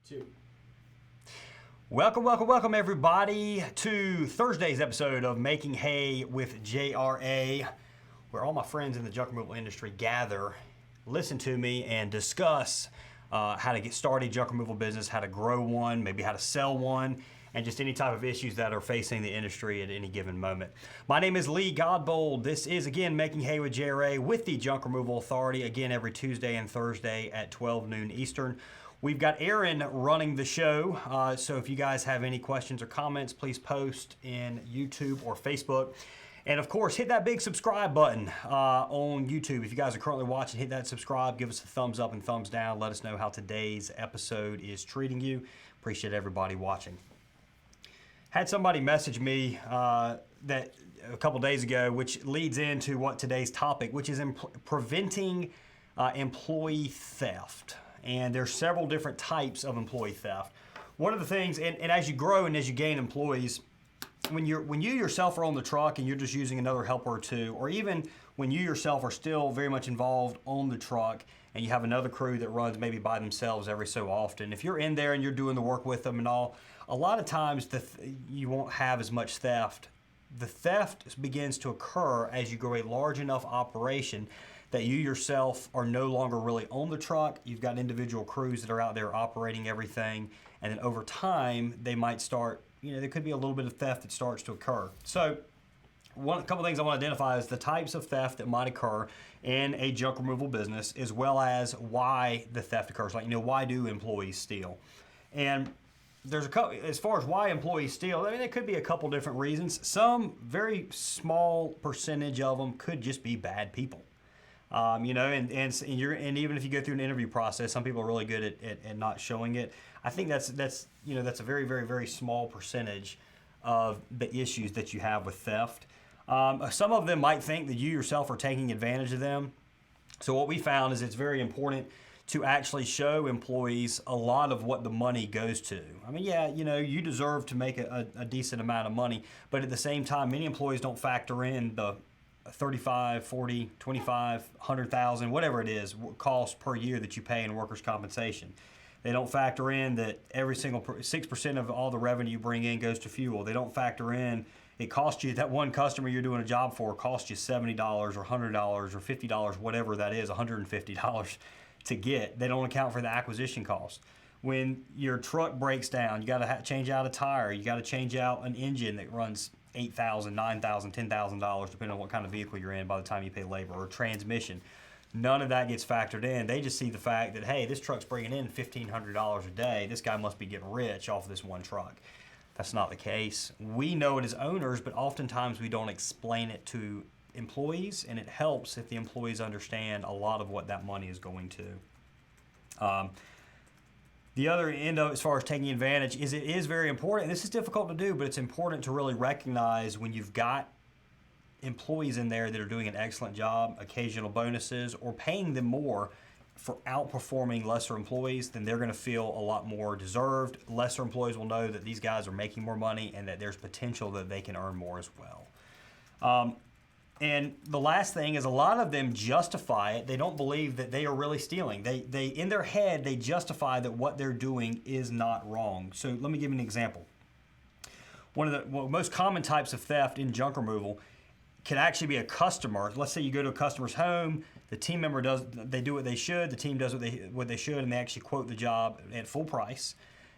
2. Welcome everybody to Thursday's episode of Making Hay with JRA, where all my friends in the junk removal industry gather, listen to me, and discuss how to get started junk removal business, how to grow one, maybe how to sell one, and just any type of issues that are facing the industry at any given moment. My name is Lee Godbold. This is, again, Making Hay with JRA with the Junk Removal Authority, again, every Tuesday and Thursday at 12 noon Eastern. We've got Aaron running the show, so if you guys have any questions or comments, please post in YouTube or Facebook. And of course, hit that big subscribe button on YouTube. If you guys are currently watching, hit that subscribe, give us a thumbs up and thumbs down. Let us know how today's episode is treating you. Appreciate everybody watching. Had somebody message me that a couple days ago, which leads into what today's topic, which is preventing employee theft. And there's several different types of employee theft. One of the things, and as you grow and as you gain employees, when you yourself are on the truck and you're just using another helper or two, or even when you yourself are still very much involved on the truck and you have another crew that runs maybe by themselves every so often, if you're in there and you're doing the work with them and all, a lot of times you won't have as much theft. The theft begins to occur as you grow a large enough operation that you yourself are no longer really on the truck. You've got individual crews that are out there operating everything, and then over time they might start, there could be a little bit of theft that starts to occur. So a couple things I want to identify is the types of theft that might occur in a junk removal business, as well as why the theft occurs. Like, why do employees steal? And there's a couple, as far as why employees steal, there could be a couple different reasons. Some very small percentage of them could just be bad people. And even if you go through an interview process, some people are really good at not showing it. I think that's a very, very, very small percentage of the issues that you have with theft. Some of them might think that you yourself are taking advantage of them. So what we found is it's very important to actually show employees a lot of what the money goes to. I mean, you deserve to make a decent amount of money, but at the same time, many employees don't factor in the 35, 40, 25, 100,000, whatever it is, cost per year that you pay in workers' compensation. They don't factor in that every single 6% of all the revenue you bring in goes to fuel. They don't factor in it costs you, that one customer you're doing a job for costs you $70 or $100 or $50, whatever that is, $150 to get. They don't account for the acquisition cost. When your truck breaks down, you got to change out a tire. You got to change out an engine that runs $8,000, $9,000, $10,000, depending on what kind of vehicle you're in by the time you pay labor, or transmission. None of that gets factored in. They just see the fact that, hey, this truck's bringing in $1,500 a day. This guy must be getting rich off of this one truck. That's not the case. We know it as owners, but oftentimes we don't explain it to employees, and it helps if the employees understand a lot of what that money is going to. The other end of, as far as taking advantage, is it is very important. This is difficult to do, but it's important to really recognize when you've got employees in there that are doing an excellent job, occasional bonuses, or paying them more for outperforming lesser employees, then they're going to feel a lot more deserved. Lesser employees will know that these guys are making more money and that there's potential that they can earn more as well. And the last thing is, a lot of them justify it. They don't believe that they are really stealing. They in their head, they justify that what they're doing is not wrong. So let me give you an example. One of the most common types of theft in junk removal can actually be a customer. Let's say you go to a customer's home, the team member they do what they should, the team does what they should, and they actually quote the job at full price,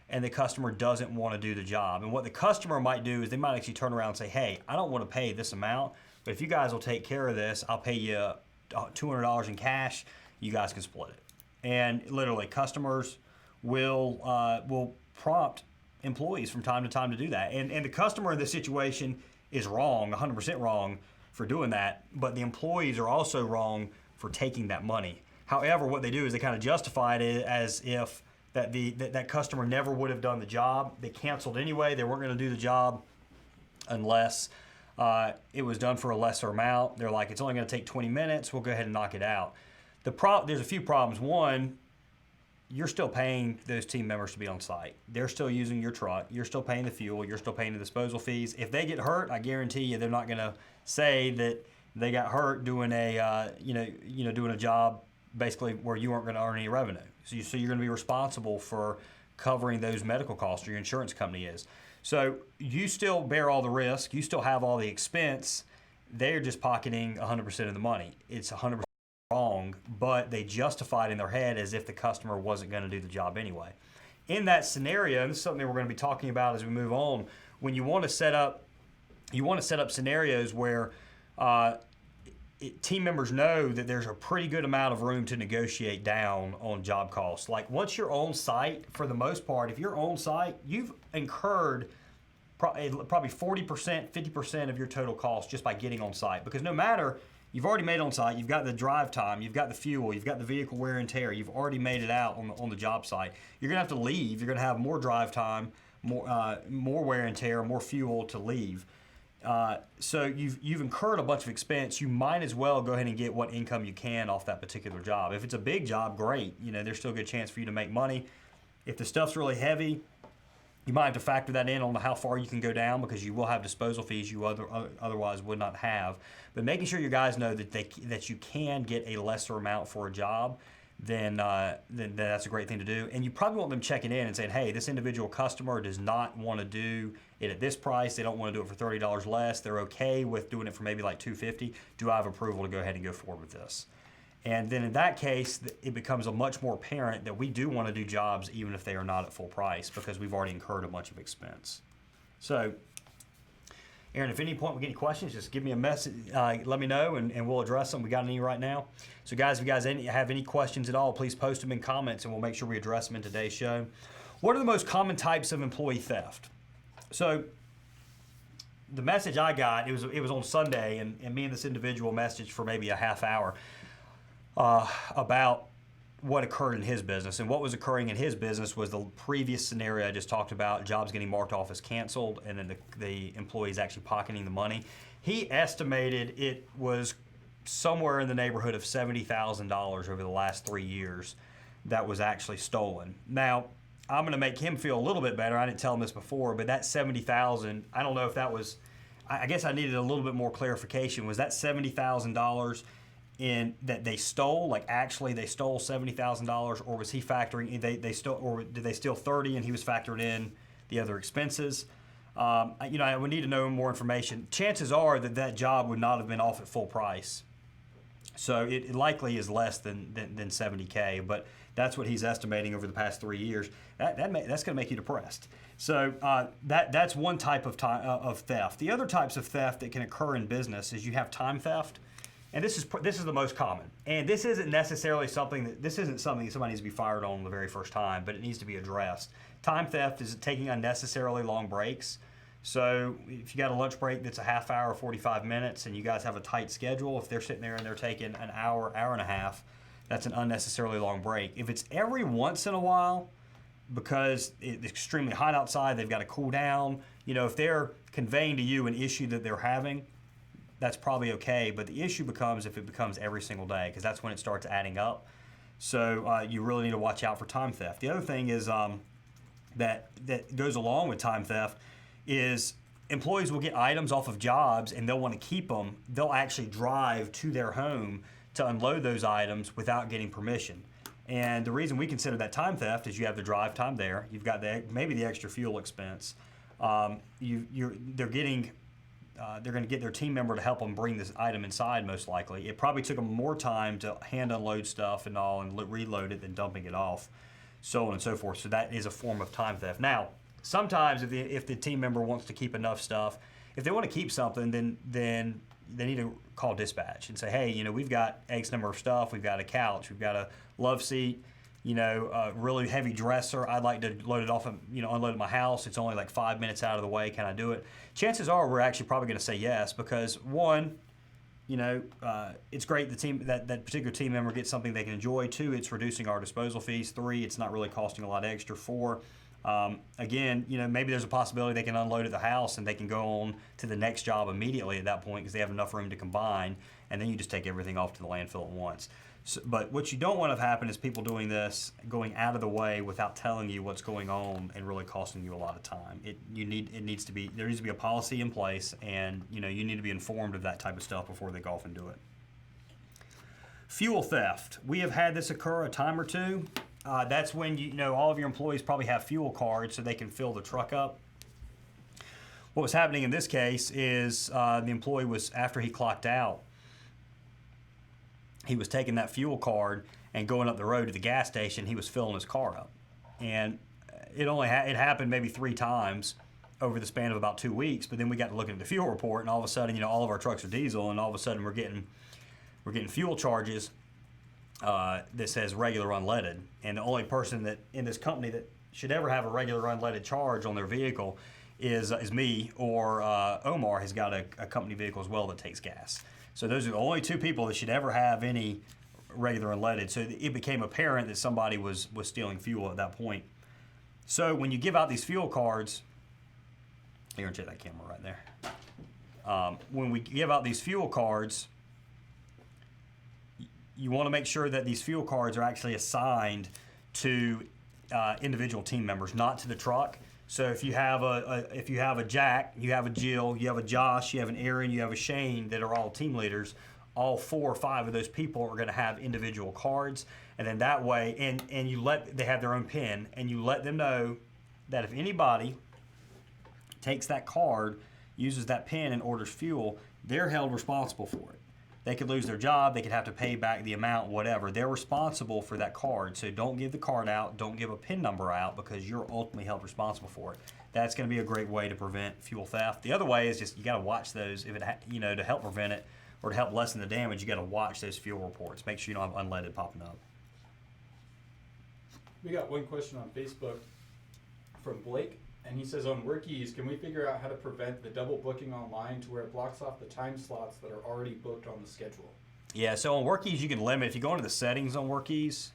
and the customer doesn't want to do the job. And what the customer might do is they might actually turn around and say, hey, I don't want to pay this amount, but if you guys will take care of this, I'll pay you $200 in cash. You guys can split it. And literally, customers will prompt employees from time to time to do that. And the customer in this situation is wrong, 100% wrong for doing that, but the employees are also wrong for taking that money. However, what they do is they kind of justify it as if that customer never would have done the job. They canceled anyway. They weren't going to do the job unless it was done for a lesser amount. They're like, it's only going to take 20 minutes. We'll go ahead and knock it out. There's a few problems. One, you're still paying those team members to be on site. They're still using your truck. You're still paying the fuel. You're still paying the disposal fees. If they get hurt, I guarantee you they're not going to say that they got hurt doing doing a job basically where you aren't going to earn any revenue. So you're going to be responsible for covering those medical costs, or your insurance company is. So you still bear all the risk, you still have all the expense, they're just pocketing 100% of the money. It's 100% wrong, but they justify it in their head as if the customer wasn't going to do the job anyway. In that scenario, and this is something we're going to be talking about as we move on, when you want to set up scenarios where team members know that there's a pretty good amount of room to negotiate down on job costs. Like once you're on site, for the most part, if you're on site, you've incurred probably 40%, 50% of your total cost just by getting on site. Because no matter, you've already made on site, you've got the drive time, you've got the fuel, you've got the vehicle wear and tear, you've already made it out on the job site. You're gonna have to leave, you're gonna have more drive time, more wear and tear, more fuel to leave. So you've incurred a bunch of expense. You might as well go ahead and get what income you can off that particular job. If it's a big job, great. You know, there's still a good chance for you to make money. If the stuff's really heavy, you might have to factor that in on how far you can go down, because you will have disposal fees you otherwise would not have. But making sure your guys know that you can get a lesser amount for a job, then that's a great thing to do. And you probably want them checking in and saying, hey, this individual customer does not want to do it at this price. They don't want to do it for $30 less. They're okay with doing it for maybe like $250. Do I have approval to go ahead and go forward with this? And then in that case, it becomes a much more apparent that we do want to do jobs even if they are not at full price, because we've already incurred a bunch of expense. So, Aaron, if at any point we get any questions, just give me a message, let me know, and we'll address them. We got any right now? So guys, if you guys have any questions at all, please post them in comments and we'll make sure we address them in today's show. What are the most common types of employee theft? So the message I got, it was on Sunday, and me and this individual messaged for maybe a half hour about what occurred in his business. And what was occurring in his business was the previous scenario I just talked about, jobs getting marked off as canceled, and then the employees actually pocketing the money. He estimated it was somewhere in the neighborhood of $70,000 over the last 3 years that was actually stolen. Now, I'm going to make him feel a little bit better. I didn't tell him this before, but that $70,000, I don't know if that was, I guess I needed a little bit more clarification. Was that $70,000 in that they stole, like actually they stole $70,000, or was he factoring, they stole, or did they steal 30 and he was factoring in the other expenses? You know, I would need to know more information. Chances are that job would not have been off at full price. So it likely is less than 70K, but that's what he's estimating over the past 3 years. That's going to make you depressed. So that's one type of theft. The other types of theft that can occur in business is you have time theft. And this is the most common. And this isn't necessarily something that somebody needs to be fired on the very first time, but it needs to be addressed. Time theft is taking unnecessarily long breaks. So if you got a lunch break that's a half hour, 45 minutes, and you guys have a tight schedule, if they're sitting there and they're taking an hour, hour and a half, that's an unnecessarily long break. If it's every once in a while, because it's extremely hot outside, they've got to cool down, you know, if they're conveying to you an issue that they're having, that's probably okay. But the issue becomes if it becomes every single day, because that's when it starts adding up. So you really need to watch out for time theft. The other thing is that goes along with time theft is employees will get items off of jobs and they'll want to keep them. They'll actually drive to their home to unload those items without getting permission. And the reason we consider that time theft is you have the drive time there. You've got maybe the extra fuel expense. They're going to get their team member to help them bring this item inside, most likely. It probably took them more time to hand unload stuff and all and reload it than dumping it off, so on and so forth. So that is a form of time theft. Now, sometimes if the team member wants to keep enough stuff, if they want to keep something, then they need to call dispatch and say, hey, you know, we've got X number of stuff. We've got a couch. We've got a love seat, you know, a really heavy dresser. I'd like to load it off, unload at my house. It's only like 5 minutes out of the way. Can I do it? Chances are we're actually probably going to say yes, because one, you know, it's great that particular team member gets something they can enjoy. Two, it's reducing our disposal fees. Three, it's not really costing a lot extra. Four, again, you know, maybe there's a possibility they can unload at the house and they can go on to the next job immediately at that point because they have enough room to combine, and then you just take everything off to the landfill at once. So, but what you don't want to have happen is people doing this, going out of the way without telling you what's going on and really costing you a lot of time. There needs to be a policy in place, and you need to be informed of that type of stuff before they go off and do it. Fuel theft. We have had this occur a time or two. That's when you know all of your employees probably have fuel cards so they can fill the truck up. What was happening in this case is the employee was, after he clocked out, he was taking that fuel card and going up the road to the gas station. He was filling his car up, and it happened maybe 3 times over the span of about 2 weeks. But then we got to looking at the fuel report, and all of a sudden, you know, all of our trucks are diesel, and all of a sudden we're getting fuel charges that says regular unleaded. And the only person that in this company that should ever have a regular unleaded charge on their vehicle is me, or Omar has got a company vehicle as well that takes gas. So those are the only 2 people that should ever have any regular unleaded. So it became apparent that somebody was stealing fuel at that point. So when you give out these fuel cards, you're gonna check that camera right there. When we give out these fuel cards, you want to make sure that these fuel cards are actually assigned to individual team members, not to the truck. So if you have a Jack, you have a Jill, you have a Josh, you have an Aaron, you have a Shane that are all team leaders, all 4 or 5 of those people are going to have individual cards. And then that way, and they have their own PIN, and you let them know that if anybody takes that card, uses that PIN and orders fuel, they're held responsible for it. They could lose their job, they could have to pay back the amount, whatever. They're responsible for that card. So don't give the card out, don't give a PIN number out, because you're ultimately held responsible for it. That's going to be a great way to prevent fuel theft. The other way is just you got to watch those. If to help prevent it or to help lessen the damage, you got to watch those fuel reports. Make sure you don't have unleaded popping up. We got one question on Facebook from Blake. And he says, on Workies, can we figure out how to prevent the double booking online to where it blocks off the time slots that are already booked on the schedule? Yeah, so on Workies, you can limit. If you go into the settings on Workies.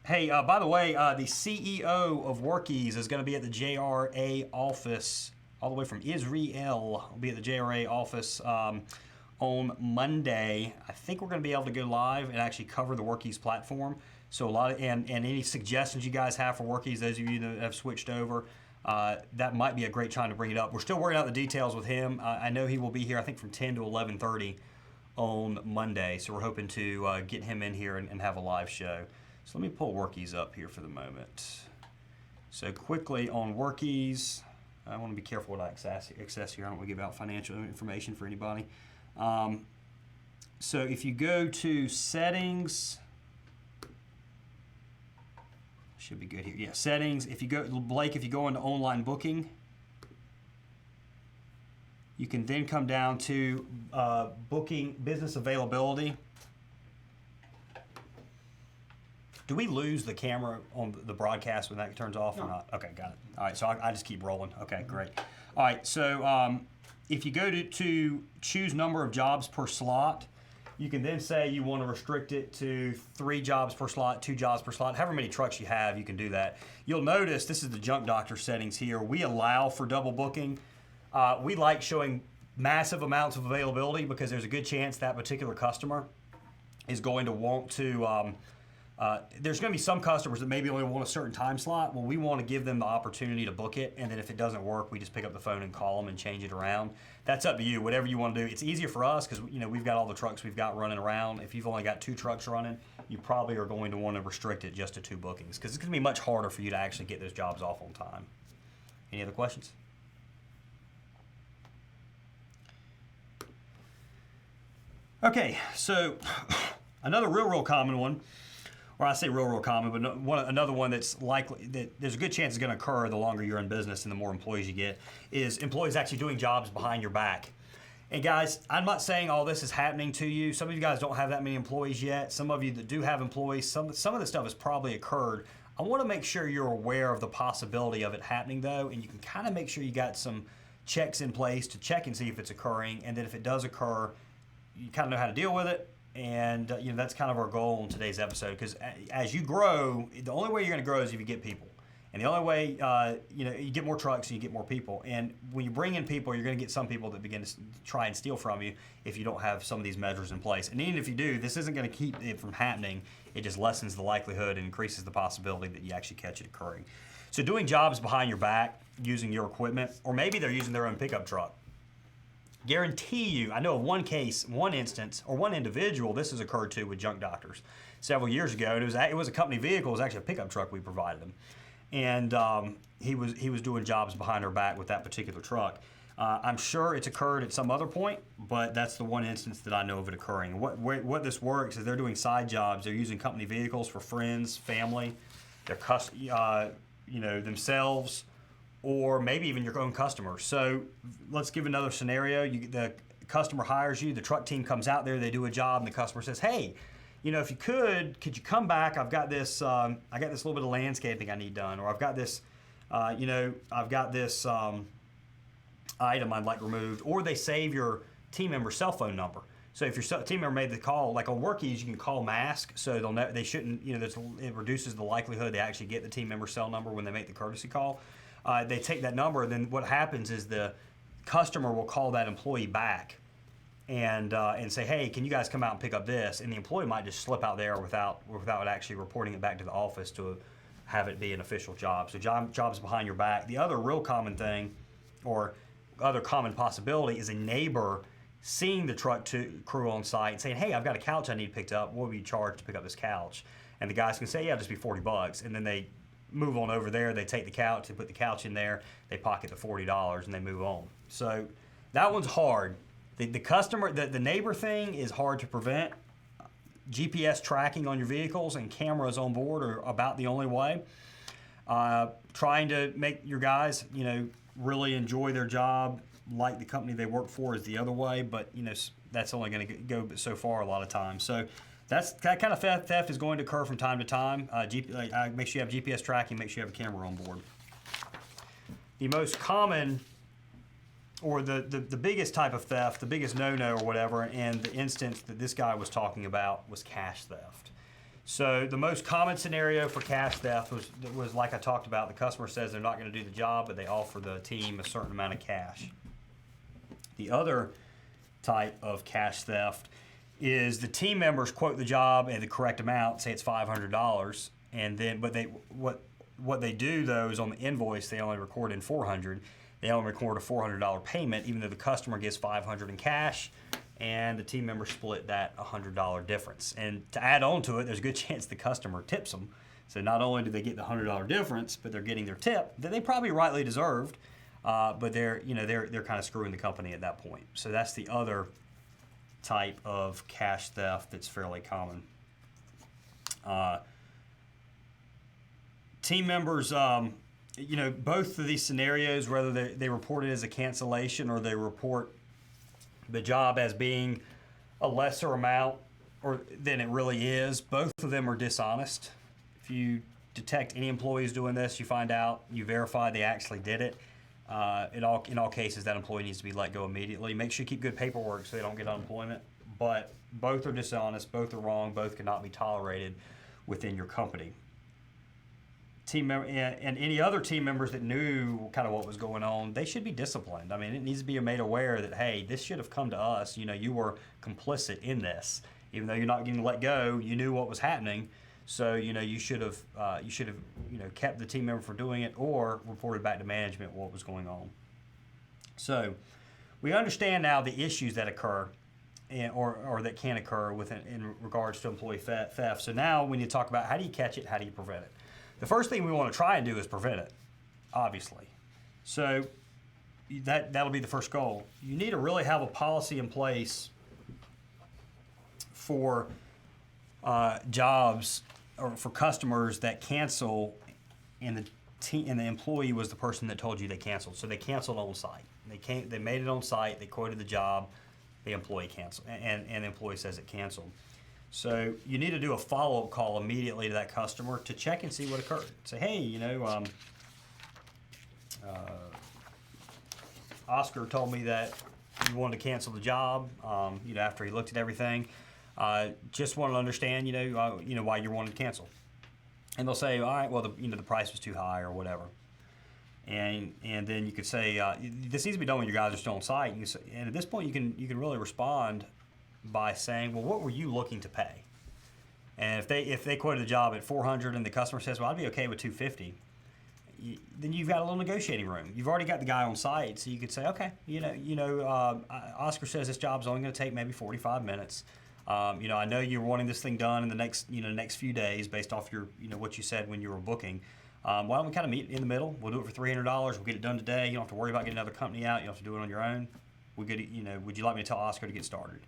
Hey, by the way, the CEO of Workies is going to be at the JRA office, all the way from Israel. Will be at the JRA office on Monday. I think we're going to be able to go live and actually cover the Workies platform. So a lot of, and any suggestions you guys have for Workies, those of you that have switched over, that might be a great time to bring it up. We're still working out the details with him. I know he will be here, I think, from 10 to 11:30 on Monday. So we're hoping to get him in here and have a live show. So let me pull Workies up here for the moment. So quickly on Workies, I want to be careful what I access here. I don't want to give out financial information for anybody. So if you go to settings, should be good here. Yeah, settings. If you go, Blake, if you go into online booking, you can then come down to booking business availability. Do we lose the camera on the broadcast when that turns off or not? Okay, got it. All right, so I just keep rolling. Okay, great. All right, so if you go to choose number of jobs per slot, you can then say you want to restrict it to 3 jobs per slot, 2 jobs per slot. However many trucks you have, you can do that. You'll notice this is the Junk Doctor settings here. We allow for double booking. We like showing massive amounts of availability because there's a good chance that particular customer is going to want to, there's going to be some customers that maybe only want a certain time slot. Well, we want to give them the opportunity to book it, and then if it doesn't work, we just pick up the phone and call them and change it around. That's up to you, whatever you want to do. It's easier for us because we've got all the trucks we've got running around. If you've only got 2 trucks running, you probably are going to want to restrict it just to 2 bookings because it's going to be much harder for you to actually get those jobs off on time. Any other questions? Okay, so another real common one, or I say real common, but another one that's likely, that there's a good chance is going to occur the longer you're in business and the more employees you get, is employees actually doing jobs behind your back. And guys, I'm not saying all this is happening to you. Some of you guys don't have that many employees yet. Some of you that do have employees, some of the stuff has probably occurred. I want to make sure you're aware of the possibility of it happening though, and you can kind of make sure you got some checks in place to check and see if it's occurring, and then if it does occur, you kind of know how to deal with it. And that's kind of our goal in today's episode, because as you grow, the only way you're going to grow is if you get people. And the only way, you get more trucks and you get more people. And when you bring in people, you're going to get some people that begin to try and steal from you if you don't have some of these measures in place. And even if you do, this isn't going to keep it from happening. It just lessens the likelihood and increases the possibility that you actually catch it occurring. So doing jobs behind your back, using your equipment, or maybe they're using their own pickup truck. Guarantee you, I know of one case, one instance, or one individual this has occurred to with junk doctors several years ago. And it was a company vehicle. It was actually a pickup truck we provided him. And he was doing jobs behind our back with that particular truck. I'm sure it's occurred at some other point, but that's the one instance that I know of it occurring. What this works is they're doing side jobs. They're using company vehicles for friends, family, their themselves, or maybe even your own customers. So let's give another scenario. The customer hires you, the truck team comes out there, they do a job, and the customer says, "Hey, if you could you come back? I've got this little bit of landscaping I need done, or I've got this, item I'd like removed," or they save your team member's cell phone number. So if your team member made the call, like on Workies, you can call mask, so they'll know they shouldn't. It reduces the likelihood they actually get the team member's cell number when they make the courtesy call. They take that number, and then what happens is the customer will call that employee back and say, "Hey, can you guys come out and pick up this?" And the employee might just slip out there without actually reporting it back to the office to have it be an official job. So jobs behind your back. The other real common thing, or other common possibility, is a neighbor seeing the truck crew on site and saying, "Hey, I've got a couch I need picked up. What will you charge to pick up this couch?" And the guys can say, "Yeah, just be $40." And then they move on over there. They take the couch, they put the couch in there, they pocket the $40, and they move on. So that one's hard. The neighbor thing is hard to prevent. GPS tracking on your vehicles and cameras on board are about the only way. Trying to make your guys, really enjoy their job, like the company they work for, is the other way, but that's only going to go so far a lot of times. So that kind of theft is going to occur from time to time. Make sure you have GPS tracking, make sure you have a camera on board. The most common, or the biggest type of theft, the biggest no-no or whatever, and the instance that this guy was talking about, was cash theft. So the most common scenario for cash theft was like I talked about. The customer says they're not going to do the job, but they offer the team a certain amount of cash. The other type of cash theft is the team members quote the job at the correct amount, say it's $500, and then what they do though is on the invoice they only record in $400. They only record a $400 payment, even though the customer gets $500 in cash, and the team member split that $100 difference. And to add on to it, there's a good chance the customer tips them. So not only do they get the $100 difference, but they're getting their tip that they probably rightly deserved, but they're kind of screwing the company at that point. So that's the other type of cash theft that's fairly common. Team members, both of these scenarios, whether they report it as a cancellation or they report the job as being a lesser amount than it really is, both of them are dishonest. If you detect any employees doing this, you find out, you verify they actually did it. In all cases, that employee needs to be let go immediately. Make sure you keep good paperwork so they don't get unemployment. But both are dishonest, both are wrong, both cannot be tolerated within your company. And any other team members that knew kind of what was going on, they should be disciplined. I mean, it needs to be made aware that, hey, this should have come to us. You were complicit in this, even though you're not getting let go. You knew what was happening, so you should have kept the team member from doing it, or reported back to management what was going on. So we understand now the issues that occur, or that can occur in regards to employee theft. So now we need to talk about, how do you catch it, how do you prevent it? The first thing we want to try and do is prevent it, obviously. So that'll be the first goal. You need to really have a policy in place for jobs or for customers that cancel, and the employee was the person that told you they canceled. So they canceled on site. They made it on site. They quoted the job. The employee canceled, and the employee says it canceled. So you need to do a follow-up call immediately to that customer to check and see what occurred. Say, hey, Oscar told me that you wanted to cancel the job. After he looked at everything, just wanted to understand, why you wanted to cancel. And they'll say, all right, well, the price was too high or whatever. And then you could say, this needs to be done when your guys are still on site. And at this point, you can really respond by saying, well, what were you looking to pay? And if they quoted the job at $400 and the customer says, well, I'd be okay with $250, then you've got a little negotiating room. You've already got the guy on site, so you could say, okay, Oscar says this job's only going to take maybe 45 minutes. I know you're wanting this thing done in the next few days based off your, what you said when you were booking. Why don't we kind of meet in the middle? We'll do it for $300. We'll get it done today. You don't have to worry about getting another company out. You don't have to do it on your own. Would you like me to tell Oscar to get started?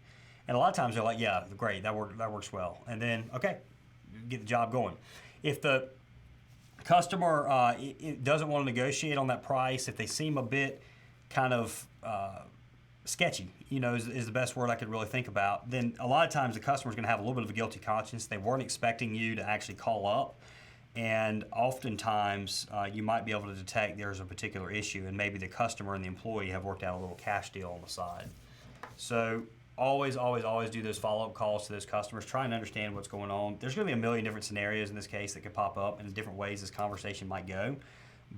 And a lot of times they're like, yeah, great, that works well. And then, okay, get the job going. If the customer it doesn't want to negotiate on that price, if they seem a bit kind of sketchy, is the best word I could really think about, then a lot of times the customer's going to have a little bit of a guilty conscience. They weren't expecting you to actually call up, and oftentimes you might be able to detect there's a particular issue, and maybe the customer and the employee have worked out a little cash deal on the side. So always do those follow-up calls to those customers. Try and understand what's going on. There's going to be a million different scenarios in this case that could pop up, and in different ways this conversation might go.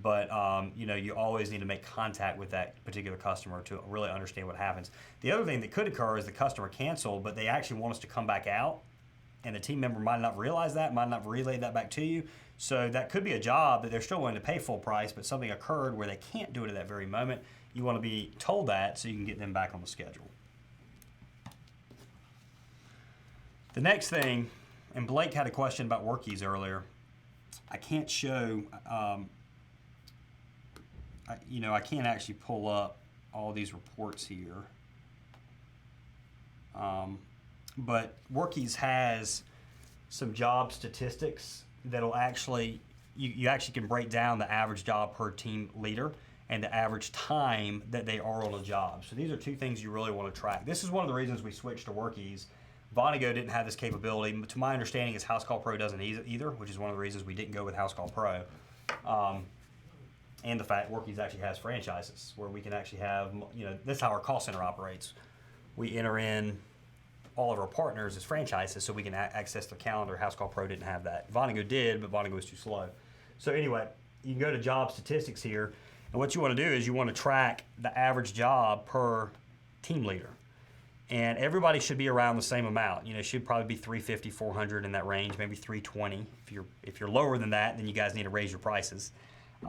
But you always need to make contact with that particular customer to really understand what happens. The other thing that could occur is the customer canceled, but they actually want us to come back out, and the team member might not realize that, might not relay that back to you. So that could be a job that they're still willing to pay full price, but something occurred where they can't do it at that very moment. You want to be told that so you can get them back on the schedule. The next thing, and Blake had a question about workies earlier. I can't show, I can't actually pull up all these reports here. But workies has some job statistics that'll actually, you actually can break down the average job per team leader and the average time that they are on a job. So these are two things you really want to track. This is one of the reasons we switched to workies. Vonago didn't have this capability. To my understanding, is House Call Pro doesn't either, which is one of the reasons we didn't go with House Call Pro. And the fact Workies actually has franchises where we can actually have, this is how our call center operates. We enter in all of our partners as franchises so we can access their calendar. House Call Pro didn't have that. Vonago did, but Vonago was too slow. So anyway, you can go to job statistics here, and what you want to do is you want to track the average job per team leader. And everybody should be around the same amount. It should probably be 350, 400 in that range, maybe 320. If you're lower than that, then you guys need to raise your prices.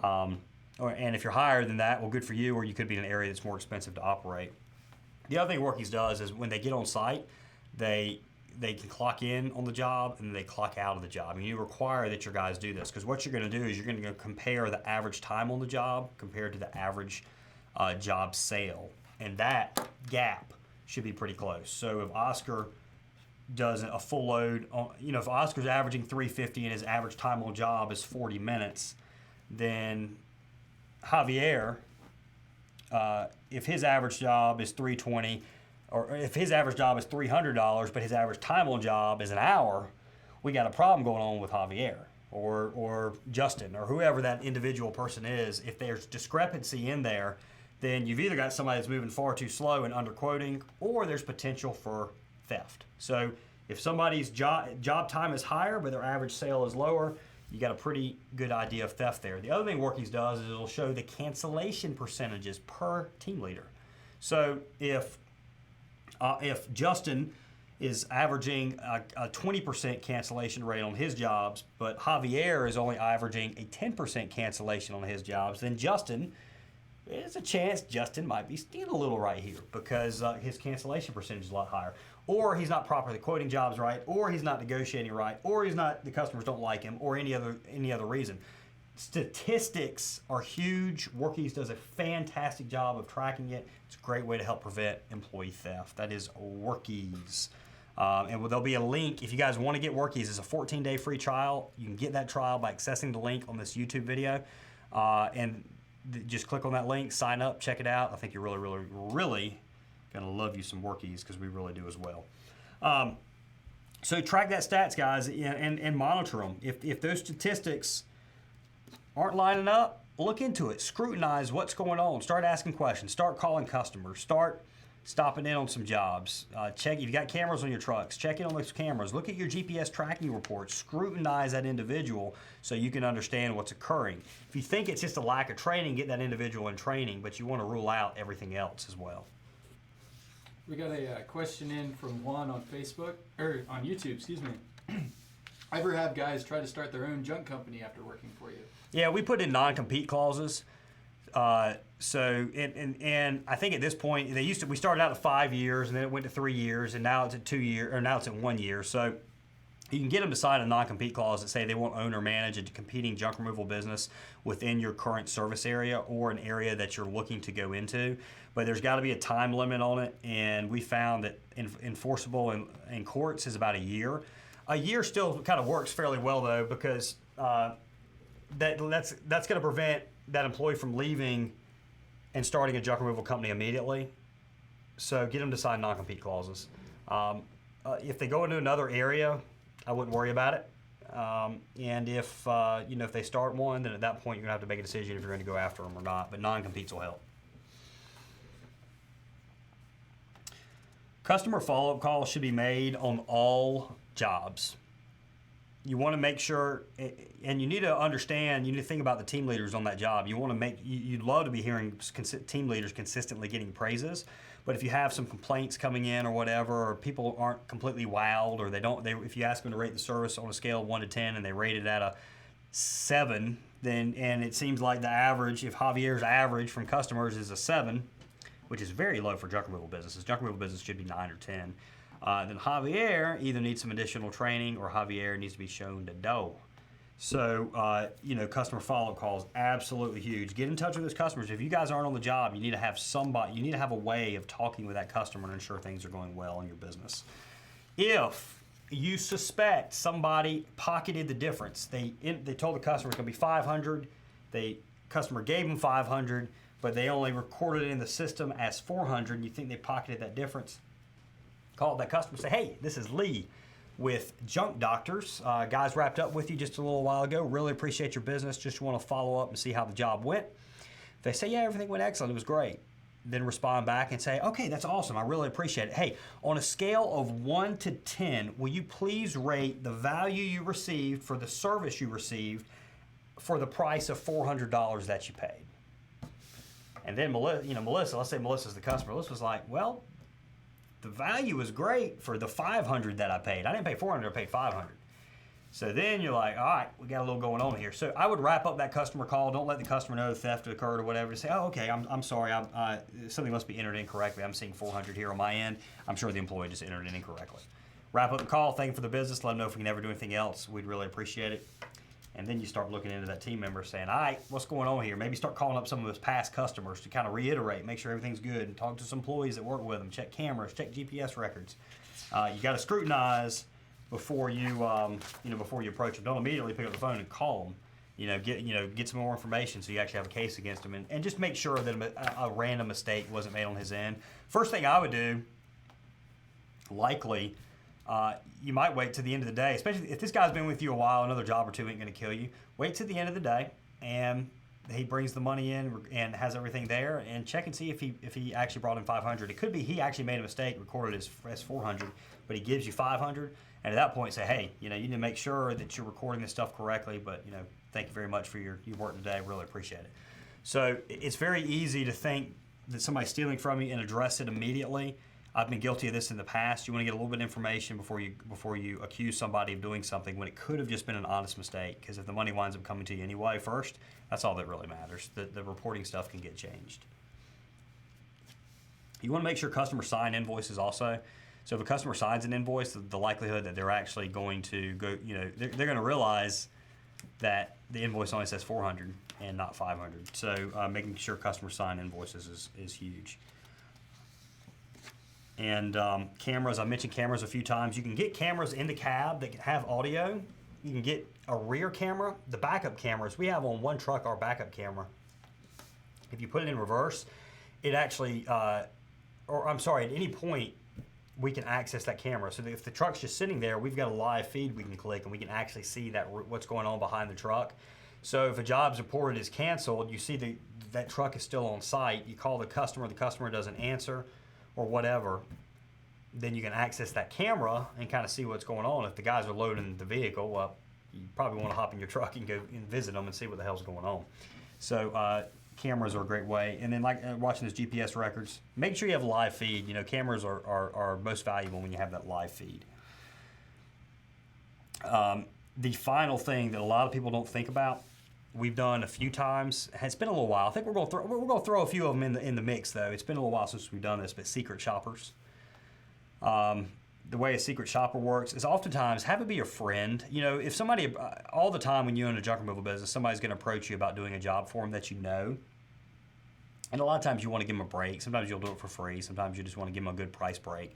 And if you're higher than that, well, good for you, or you could be in an area that's more expensive to operate. The other thing Workies does is when they get on site, they can clock in on the job and then they clock out of the job. And you require that your guys do this, because what you're going to do is you're going to compare the average time on the job compared to the average job sale. And that gap should be pretty close. So if Oscar does a full load, if Oscar's averaging 350 and his average time on job is 40 minutes, then Javier, if his average job is 320, or if his average job is $300, but his average time on job is an hour, we got a problem going on with Javier or Justin or whoever that individual person is. If there's discrepancy in there, then you've either got somebody that's moving far too slow and underquoting, or there's potential for theft. So if somebody's job time is higher, but their average sale is lower, you got a pretty good idea of theft there. The other thing Workies does is it'll show the cancellation percentages per team leader. So if Justin is averaging a 20% cancellation rate on his jobs, but Javier is only averaging a 10% cancellation on his jobs, then there's a chance Justin might be stealing a little right here because his cancellation percentage is a lot higher. Or he's not properly quoting jobs right, or he's not negotiating right, or the customers don't like him, or any other reason. Statistics are huge. Workies does a fantastic job of tracking it. It's a great way to help prevent employee theft. That is Workies. And there'll be a link. If you guys want to get Workies, it's a 14-day free trial. You can get that trial by accessing the link on this YouTube video. Just click on that link, sign up, check it out. I think you're really, really, really going to love you some Workies, because we really do as well. So track that stats, guys, and monitor them. If those statistics aren't lining up, look into it. Scrutinize what's going on. Start asking questions. Start calling customers. Start stopping in on some jobs. Check if you got cameras on your trucks. Check in on those cameras. Look at your GPS tracking reports. Scrutinize that individual so you can understand what's occurring. If you think it's just a lack of training, get that individual in training, but you want to rule out everything else as well. We got a question in from Juan on Facebook, or on YouTube, excuse me. Ever have guys try to start their own junk company after working for you? Yeah, we put in non-compete clauses. So I think at this point we started out at 5 years and then it went to 3 years and now it's at 2 years or now it's at 1 year. So you can get them to sign a non-compete clause that say they won't own or manage a competing junk removal business within your current service area or an area that you're looking to go into. But there's got to be a time limit on it, and we found that enforceable in courts is about a year. A year still kind of works fairly well though, because that's going to prevent that employee from leaving and starting a junk removal company immediately. So get them to sign non-compete clauses. If they go into another area, I wouldn't worry about it. And if if they start one, then at that point you're gonna have to make a decision if you're going to go after them or not. But non-competes will help. Customer follow-up calls should be made on all jobs. You want to make sure, and you need to understand, you need to think about the team leaders on that job. You want to you'd love to be hearing team leaders consistently getting praises, but if you have some complaints coming in or whatever, or people aren't completely wowed, or if you ask them to rate the service on a scale of 1 to 10 and they rate it at a 7, and it seems like the average, if Javier's average from customers is a 7, which is very low for junk removal businesses. Junk removal business should be 9 or 10. Then Javier either needs some additional training or Javier needs to be shown to do. So, customer follow-up calls, absolutely huge. Get in touch with those customers. If you guys aren't on the job, you need to have a way of talking with that customer and ensure things are going well in your business. If you suspect somebody pocketed the difference, they told the customer it's going to be 500, customer gave them 500, but they only recorded it in the system as 400, and you think they pocketed that difference, call that customer and say, hey, this is Lee with Junk Doctors. Guys wrapped up with you just a little while ago. Really appreciate your business. Just want to follow up and see how the job went. If they say, yeah, everything went excellent, it was great, then respond back and say, okay, that's awesome. I really appreciate it. Hey, on a scale of 1 to 10, will you please rate the value you received for the service you received for the price of $400 that you paid? And then Melissa, let's say Melissa's the customer. Melissa was like, well, the value was great for the $500 that I paid. I didn't pay $400, I paid $500. So then you're like, all right, we got a little going on here. So I would wrap up that customer call. Don't let the customer know the theft occurred or whatever. Just say, oh, okay, I'm sorry. Something must be entered incorrectly. I'm seeing 400 here on my end. I'm sure the employee just entered it incorrectly. Wrap up the call. Thank you for the business. Let them know if we can ever do anything else. We'd really appreciate it. And then you start looking into that team member saying, all right, what's going on here? Maybe start calling up some of his past customers to kind of reiterate, make sure everything's good, and talk to some employees that work with them, check cameras, check GPS records. You got to scrutinize before you approach them. Don't immediately pick up the phone and call them. Get some more information so you actually have a case against them, and just make sure that a random mistake wasn't made on his end. First thing I would do, likely, you might wait to the end of the day, especially if this guy's been with you a while, another job or two ain't going to kill you. Wait to the end of the day, and he brings the money in and has everything there, and check and see if he actually brought in 500. It could be he actually made a mistake, recorded as 400, but he gives you 500. And at that point, say, hey, you need to make sure that you're recording this stuff correctly, but, thank you very much for your work today. Really appreciate it. So it's very easy to think that somebody's stealing from you and address it immediately. I've been guilty of this in the past. You want to get a little bit of information before you accuse somebody of doing something when it could have just been an honest mistake, because if the money winds up coming to you anyway first, that's all that really matters. The reporting stuff can get changed. You want to make sure customers sign invoices also. So if a customer signs an invoice, the likelihood that they're actually going to go, they're going to realize that the invoice only says 400 and not 500. So making sure customers sign invoices is huge. And cameras, I mentioned cameras a few times. You can get cameras in the cab that can have audio. You can get a rear camera. The backup cameras, we have on one truck our backup camera. If you put it in reverse, it actually, at any point, we can access that camera. So that if the truck's just sitting there, we've got a live feed we can click, and we can actually see what's going on behind the truck. So if a job's reported is canceled, you see that truck is still on site. You call the customer doesn't answer or whatever, then you can access that camera and kind of see what's going on. If the guys are loading the vehicle, well, you probably want to hop in your truck and go and visit them and see what the hell's going on. So cameras are a great way. And then watching those GPS records, make sure you have a live feed. Cameras are most valuable when you have that live feed. the final thing that a lot of people don't think about, we've done a few times. It's been a little while. I think we're going to throw a few of them in the mix, though. It's been a little while since we've done this, but secret shoppers. The way a secret shopper works is oftentimes have it be a friend. You know, if somebody, all the time when you're in a junk removal business, somebody's going to approach you about doing a job for them that you know. And a lot of times you want to give them a break. Sometimes you'll do it for free. Sometimes you just want to give them a good price break.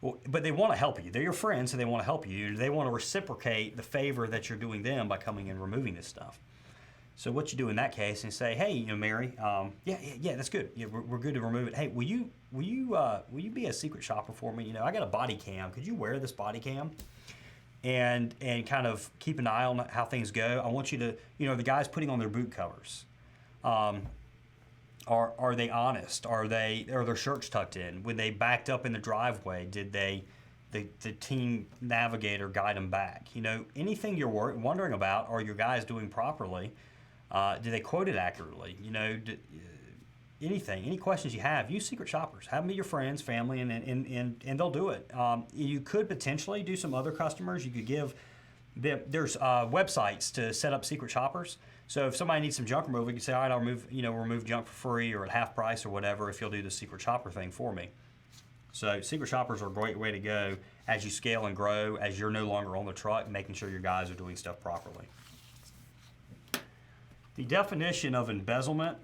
Well, but they want to help you. They're your friends, so they want to help you. They want to reciprocate the favor that you're doing them by coming and removing this stuff. So what you do in that case is say, hey, you know, Mary, yeah, that's good. Yeah, we're good to remove it. Hey, will you be a secret shopper for me? You know, I got a body cam. Could you wear this body cam? And kind of keep an eye on how things go. I want you to, you know, the guys putting on their boot covers. Are they honest? Are their shirts tucked in? When they backed up in the driveway, did the team navigator guide them back? You know, anything you're wondering about, are your guys doing properly? Do they quote it accurately? You know, anything, any questions you have, use secret shoppers. Have them be your friends, family, and they'll do it. You could potentially do some other customers. You could give them, there's websites to set up secret shoppers. So if somebody needs some junk removal, you can say, all right, I'll remove junk for free or at half price or whatever if you'll do the secret shopper thing for me. So secret shoppers are a great way to go as you scale and grow, as you're no longer on the truck, making sure your guys are doing stuff properly. The definition of embezzlement,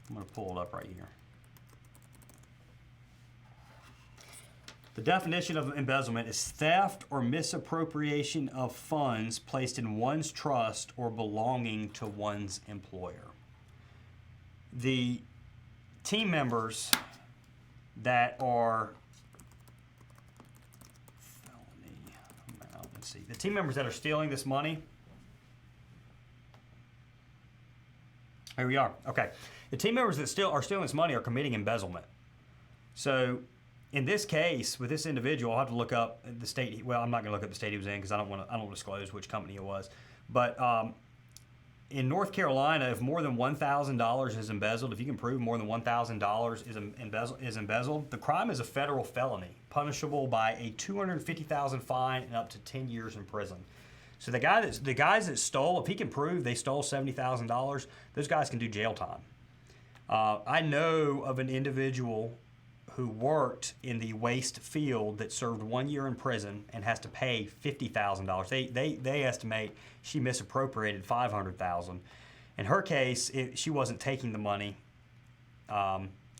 I'm going to pull it up right here. The definition of embezzlement is theft or misappropriation of funds placed in one's trust or belonging to one's employer. The team members that are the team members that are stealing this money. Here we are. Okay. The team members that are stealing this money are committing embezzlement. So in this case, with this individual, I'll have to look up the state. Well, I'm not going to look up the state he was in because I don't disclose which company it was. But in North Carolina, if more than $1,000 is embezzled, if you can prove more than $1,000 is embezzled, the crime is a federal felony, punishable by a $250,000 fine and up to 10 years in prison. So the guys that stole, if he can prove they stole $70,000, those guys can do jail time. I know of an individual who worked in the waste field that served 1 year in prison and has to pay $50,000. They estimate she misappropriated $500,000. In her case, she wasn't taking the money.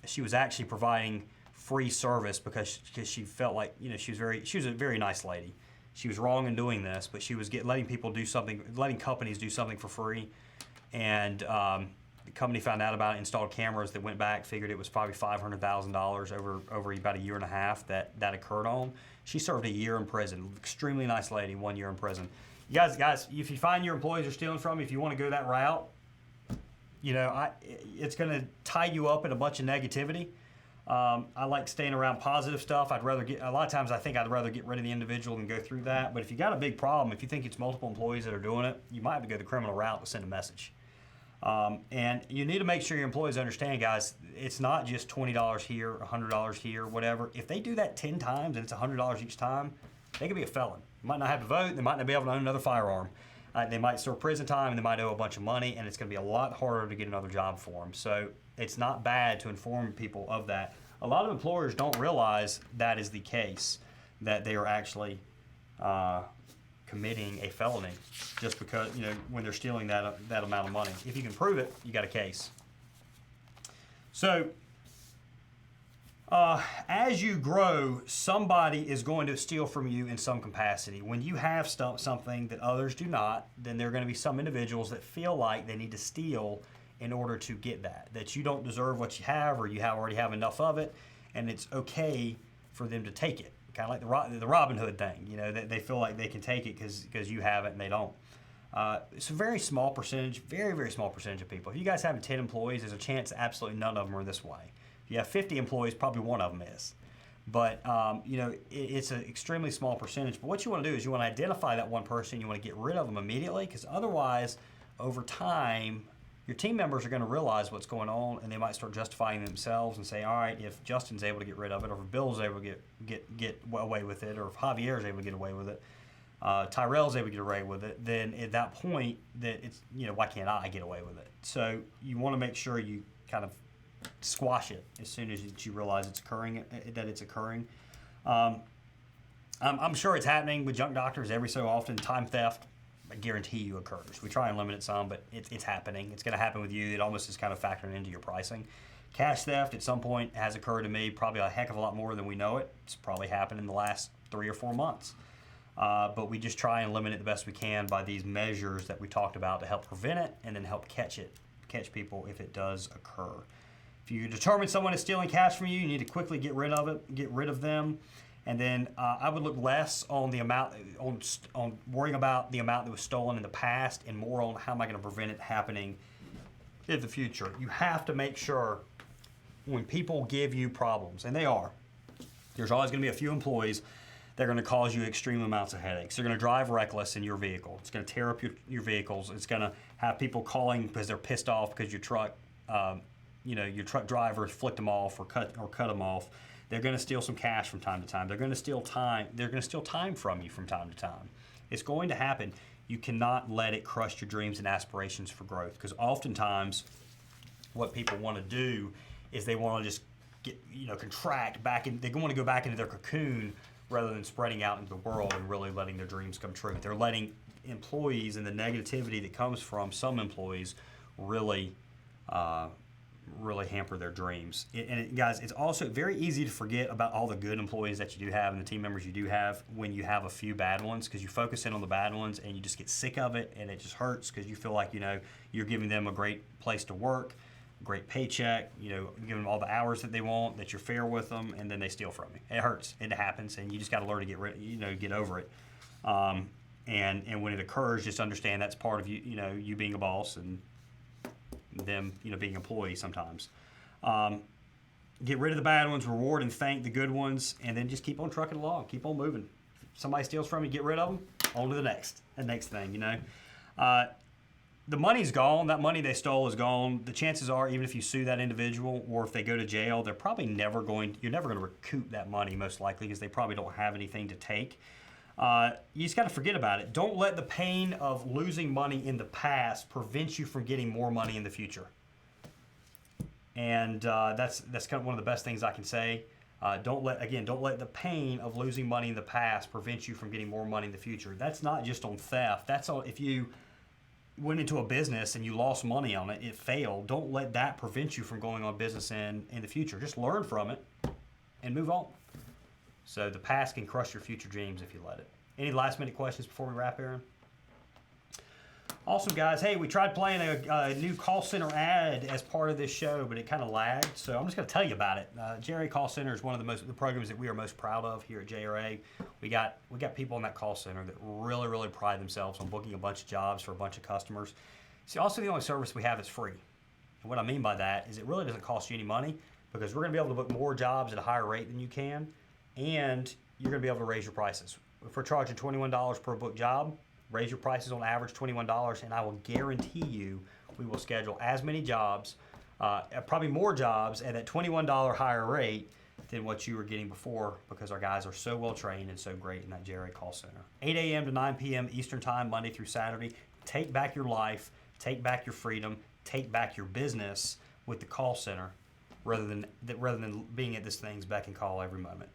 She was actually providing free service because she felt like, you know, she was a very nice lady. She was wrong in doing this, but she was letting companies do something for free, and the company found out about it, installed cameras that went back, figured it was probably $500,000 over about a year and a half that occurred on. She served a year in prison. Extremely nice lady, 1 year in prison. You guys, if you find your employees are stealing from you, if you want to go that route, you know, it's going to tie you up in a bunch of negativity. I like staying around positive stuff. A lot of times I think I'd rather get rid of the individual than go through that. But if you got a big problem, if you think it's multiple employees that are doing it, you might have to go the criminal route to send a message. And you need to make sure your employees understand, guys, it's not just $20 here, $100 here, whatever. If they do that 10 times and it's $100 each time, they could be a felon. They might not have to vote. They might not be able to own another firearm. They might serve prison time and they might owe a bunch of money, and it's going to be a lot harder to get another job for them. So it's not bad to inform people of that. A lot of employers don't realize that is the case, that they are actually committing a felony just because, you know, when they're stealing that amount of money. If you can prove it, you got a case. So as you grow, somebody is going to steal from you in some capacity. When you have something that others do not, then there are going to be some individuals that feel like they need to steal in order to get that you don't deserve what you have, or you already have enough of it, and it's okay for them to take it. Kind of like the Robin Hood thing, you know, they feel like they can take it because you have it and they don't. It's a very small percentage, very, very small percentage of people. If you guys have 10 employees, there's a chance absolutely none of them are this way. If you have 50 employees, probably one of them is. But, you know, it's an extremely small percentage. But what you want to do is you want to identify that one person. You want to get rid of them immediately, because otherwise, over time, your team members are going to realize what's going on, and they might start justifying themselves and say, all right, if Justin's able to get rid of it, or if Bill's able to get away with it, or if Javier's able to get away with it, Tyrell's able to get away with it, then at that point, that it's, why can't I get away with it? So you want to make sure you kind of squash it as soon as you realize it's occurring, that it's occurring. I'm sure it's happening with junk doctors every so often. Time theft, I guarantee you, occurs. We try and limit it some, but it's happening. It's going to happen with you. It almost is kind of factoring into your pricing. Cash theft at some point has occurred to me, probably a heck of a lot more than we know it. It's probably happened in the last 3 or 4 months. But we just try and limit it the best we can by these measures that we talked about to help prevent it and then help catch people if it does occur. If you determine someone is stealing cash from you, you need to quickly get rid of them. And then I would look less on the amount, on worrying about the amount that was stolen in the past, and more on how am I going to prevent it happening in the future. You have to make sure when people give you problems, and they are, there's always going to be a few employees that are going to cause you extreme amounts of headaches. They're going to drive reckless in your vehicle. It's going to tear up your vehicles. It's going to have people calling because they're pissed off because your truck, your truck driver flicked them off or cut them off. They're going to steal some cash from time to time. They're going to steal time. They're going to steal time from you from time to time. It's going to happen. You cannot let it crush your dreams and aspirations for growth, because oftentimes what people want to do is they want to just contract back in. They want to go back into their cocoon rather than spreading out into the world and really letting their dreams come true. They're letting employees and the negativity that comes from some employees really hamper their dreams. Guys, it's also very easy to forget about all the good employees that you do have and the team members you do have when you have a few bad ones, because you focus in on the bad ones and you just get sick of it, and it just hurts because you feel like you're giving them a great place to work, great paycheck, giving them all the hours that they want, that you're fair with them, and then they steal from you. It hurts. It happens, and you just got to learn to get over it. And when it occurs, just understand that's part of you being a boss and them being employees sometimes. Get rid of the bad ones, reward and thank the good ones, and then just keep on trucking along, keep on moving. If somebody steals from you, get rid of them, on to the next thing. The money's gone. That money they stole is gone. The chances are, even if you sue that individual or if they go to jail, you're never going to recoup that money, most likely, because they probably don't have anything to take. You just got to forget about it. Don't let the pain of losing money in the past prevent you from getting more money in the future. And that's kind of one of the best things I can say. Don't let the pain of losing money in the past prevent you from getting more money in the future. That's not just on theft. That's all. If you went into a business and you lost money on it, it failed. Don't let that prevent you from going on business in the future. Just learn from it and move on. So the past can crush your future dreams if you let it. Any last minute questions before we wrap, Aaron? Awesome, guys. Hey, we tried playing a new call center ad as part of this show, but it kind of lagged. So I'm just going to tell you about it. JRA Call Center is one of the programs that we are most proud of here at JRA. We got people in that call center that really, really pride themselves on booking a bunch of jobs for a bunch of customers. It's also the only service we have that's free. And what I mean by that is it really doesn't cost you any money, because we're going to be able to book more jobs at a higher rate than you can, and you're going to be able to raise your prices. If we're charging $21 per book job, raise your prices on average $21, and I will guarantee you we will schedule as many jobs, probably more jobs at that $21 higher rate than what you were getting before, because our guys are so well trained and so great in that JRA call center. 8 a.m. to 9 p.m. Eastern Time, Monday through Saturday. Take back your life, take back your freedom, take back your business with the call center, rather than being at this thing's beck and call every moment.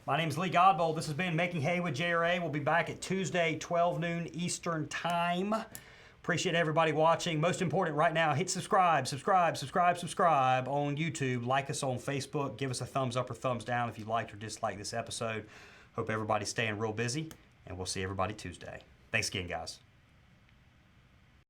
My name is Lee Godbold. This has been Making Hay with JRA. We'll be back at Tuesday, 12 noon Eastern Time. Appreciate everybody watching. Most important right now, hit subscribe on YouTube. Like us on Facebook. Give us a thumbs up or thumbs down if you liked or disliked this episode. Hope everybody's staying real busy, and we'll see everybody Tuesday. Thanks again, guys.